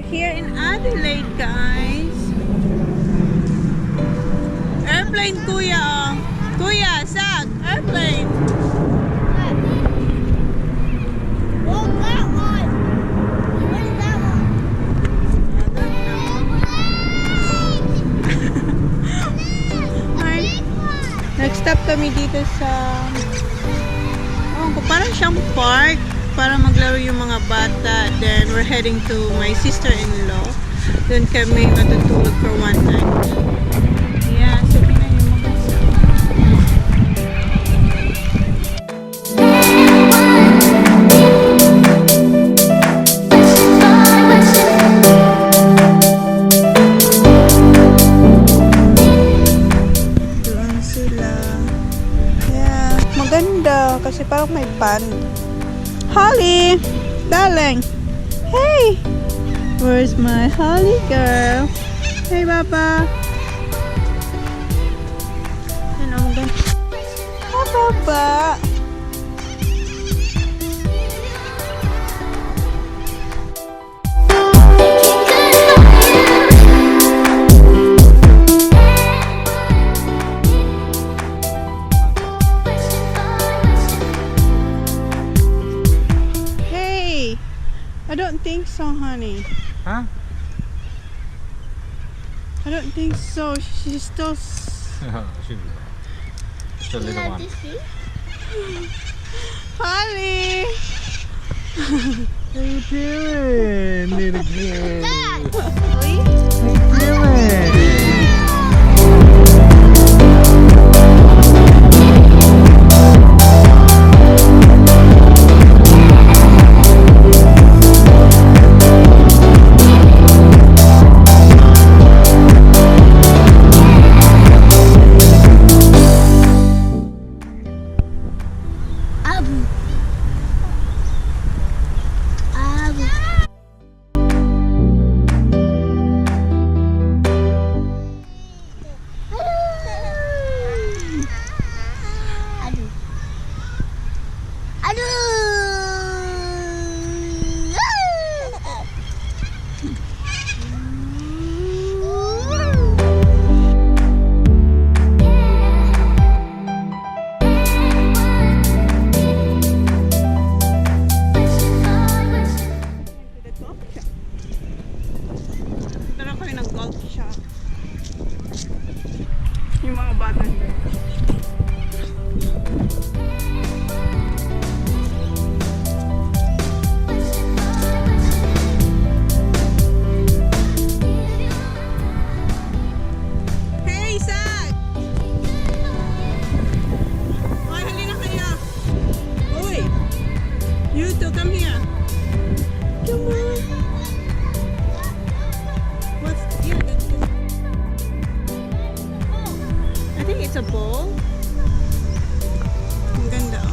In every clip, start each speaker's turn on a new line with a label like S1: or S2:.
S1: here in Adelaide, guys. Airplane, kuya. Kuya, Zach, airplane.
S2: Oh, that one. What is that one?
S1: Hi. Next stop kami dito sa parang siyang park para maglaro yung mga bata. Then we're heading to my sister-in-law. Then kami matutulog for one night. Yeah, so na yung mga doon sila. Yeah, maganda kasi parang may pond. Holly! Darling! Hey! Where's my Holly girl? Hey, Papa! Ano mo gan? Hi, Papa! I don't think so, honey.
S3: Huh?
S1: I don't think so. She's still...
S3: Should be. Still little one.
S1: Holly!
S3: What are you doing, little girl? What
S1: Holly?
S3: are you doing? Yung mga bata nila. Hey, Zach! Ay, halina kayo. Uy! You two, come here. Come on. What's... Yeah, that's it. I think it's a bowl. Ang ganda, oh.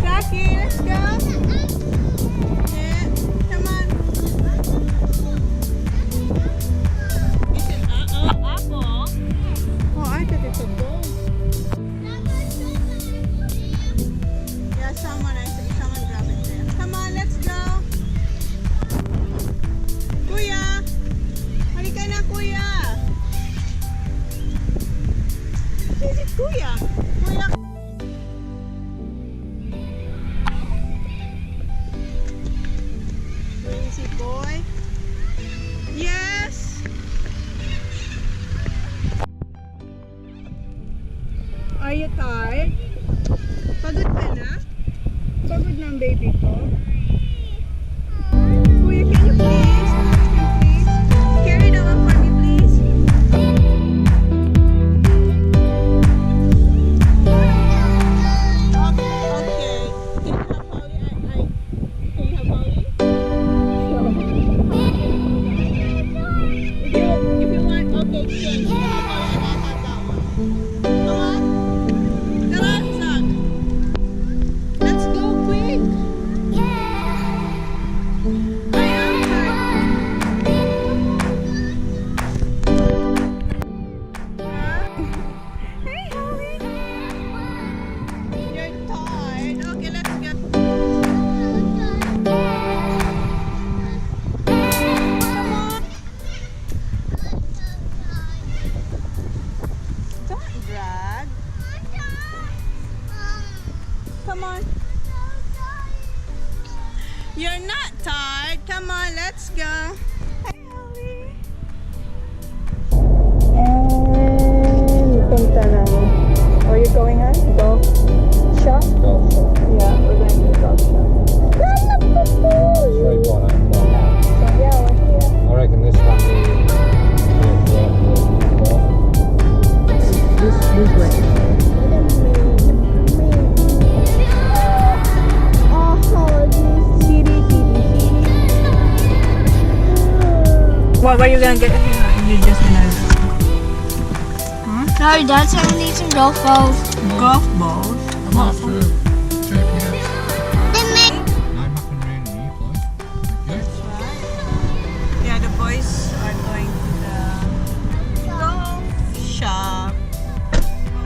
S3: Zachary, let's go. Yeah, come on. Is it apple? Oh, I thought it's a bowl. Yeah, someone grab it there. Come on, let's go. Kuya! Halika na, kuya! Kuya! Kuya! Crazy boy! Yes! Are you tired? Pagod ka na? Pagod na ang baby ko? Kuya, can you please? Carry that one for me, please. Okay. Can you have Holly? Can you have Holly? If you want, okay, exchange. You have Holly and I have that one. Come on. Tara, Zach. Let's go quick. I am tired.
S1: You're not tired. Come on, let's go. Hi, Ellie. And punta ng... Where are you going on? Golf shop?
S4: Golf shop.
S1: Yeah, we're going to the golf shop.
S4: Straight one up.
S1: So yeah, we're here.
S4: I reckon this one needs this way.
S1: What were you gonna get? You just gonna
S2: No, that's only some golf balls.
S1: golf balls.
S4: I'm off for chirping out.
S2: They make
S4: No muck and rain when you play.
S1: Yeah, the boys are going to the golf shop.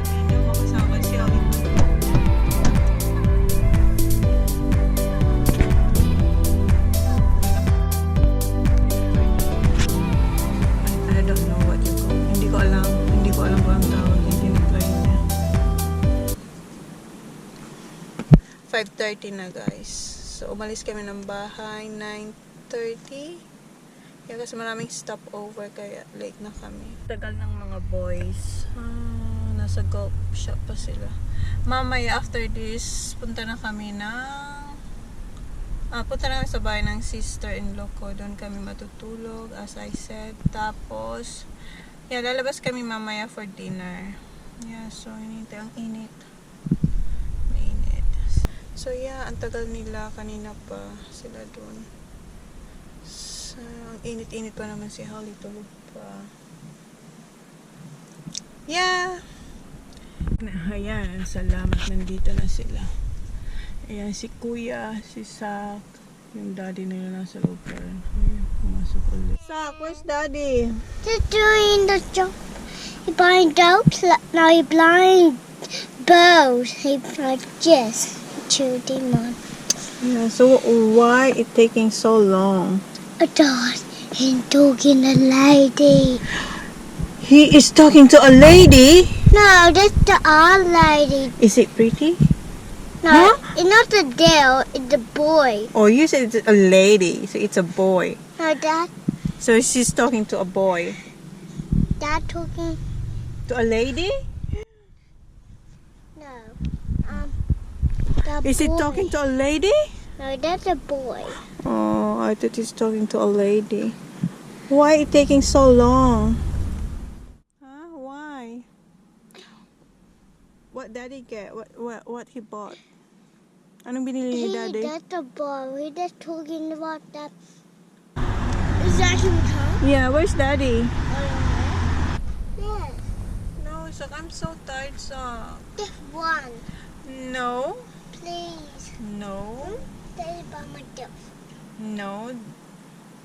S1: Hindi mo kasama si Ollie. I don't know what you call. Hindi ko alam kung ang tawag yung tinitry niya. 5:30 na guys. So umalis kami ng bahay 9:30. Kaya kasi maraming stopover kaya late na kami. Tagal ng mga boys. Nasa golf shop pa sila. Mamaya after this, punta na kami punta na kami sa bahay ng sister-in-law ko. Doon kami matutulog, as I said. Tapos, lalabas kami mamaya for dinner. Yeah, so hinintay ang init. Mainit. So ang tagal nila. Kanina pa sila doon. So, ang init-init pa naman si Holly. Tulog pa. Yeah! Ayan, salamat. Nandito na sila. Ayan, si Kuya, si Zach, yung daddy nila nasa loob pa rin. Ayan, pumasok ulit. Zach, where's daddy?
S2: They're doing the job. You're buying dopes. Now you're blind bows. He like just shooting one.
S1: Yeah, so why it taking so long?
S2: A dog and talking a lady.
S1: He is talking to a lady?
S2: No, that's the old lady.
S1: Is it pretty?
S2: No, it's not the girl. It's the boy.
S1: Oh, you said it's a lady, so it's a boy.
S2: No, that
S1: So she's talking to a boy.
S2: talking.
S1: To a lady?
S2: No, the
S1: Is it
S2: boy.
S1: talking to a lady?
S2: No, that's a boy.
S1: Oh, I thought he's talking to a lady. Why it taking so long? Huh? Why? What daddy get? What he bought? Anong binili ni daddy?
S2: That's a boy. We're just talking about that. Is that him, Tom?
S1: Yeah, where's daddy?
S2: Yes.
S1: No, it's like I'm so tired, so.
S2: Just one,
S1: No,
S2: please.
S1: no,
S2: Stay by myself.
S1: no.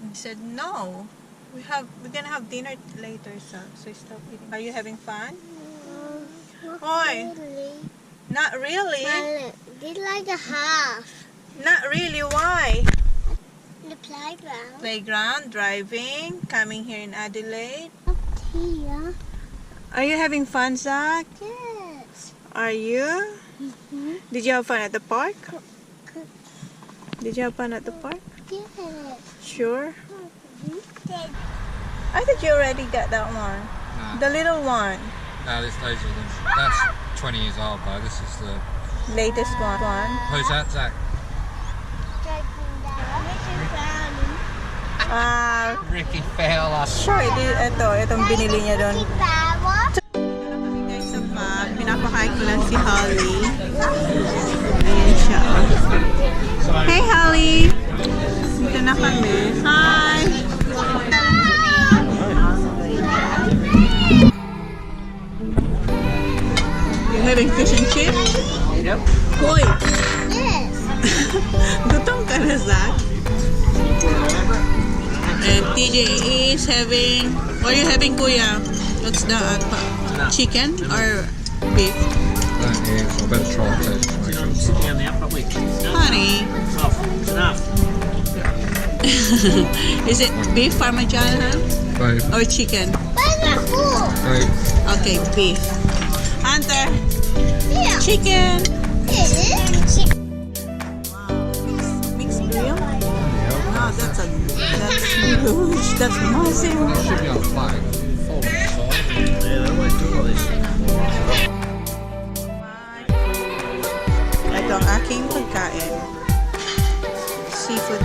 S1: He said no. We're gonna have dinner later, so stop eating. Are you having fun?
S2: Not
S1: Oi.
S2: really.
S1: Not really.
S2: Did like a half.
S1: Not really. Why?
S2: The playground.
S1: Playground, driving, coming here in Adelaide.
S2: Up here.
S1: Are you having fun, Zach?
S2: Yes.
S1: Are you?
S2: Mm-hmm.
S1: Did you have fun at the park? Did you have fun at the park?
S2: Yes.
S1: Sure.
S2: Mm-hmm.
S1: I thought you already got that one.
S4: No,
S1: The little one.
S4: those are that's 20 years old though. This is the
S1: Latest one.
S4: who's that, Zach? Ricky Fowler.
S1: Sure, itong binili niya doon. Dito na kami guys sa bag. Pinapakain ko lang si Holly. Ayan siya. Hey Holly! Dito na kami. Hi! You having fish and chips?
S4: Yep.
S1: Hoy!
S2: Yes.
S1: Gutom ka na, Zach? And TJ is having... What are you having, Kuya? What's that? Chicken or beef?
S4: That is. I better try and taste to make sure it's
S5: Down there, probably.
S1: Honey.
S5: Oh, it's enough.
S1: Is it beef parmesan
S4: Babe,
S1: or chicken?
S2: Where's my food?
S4: babe.
S1: Okay, beef. Hunter,
S2: Here.
S1: chicken.
S2: This is chicken.
S1: Wow, mixed grill. Wow, that's huge. That's massive.
S4: Should be on flag. Oh,
S3: Yeah, they always do all this.
S1: Ito ang aking pagkain. Seafood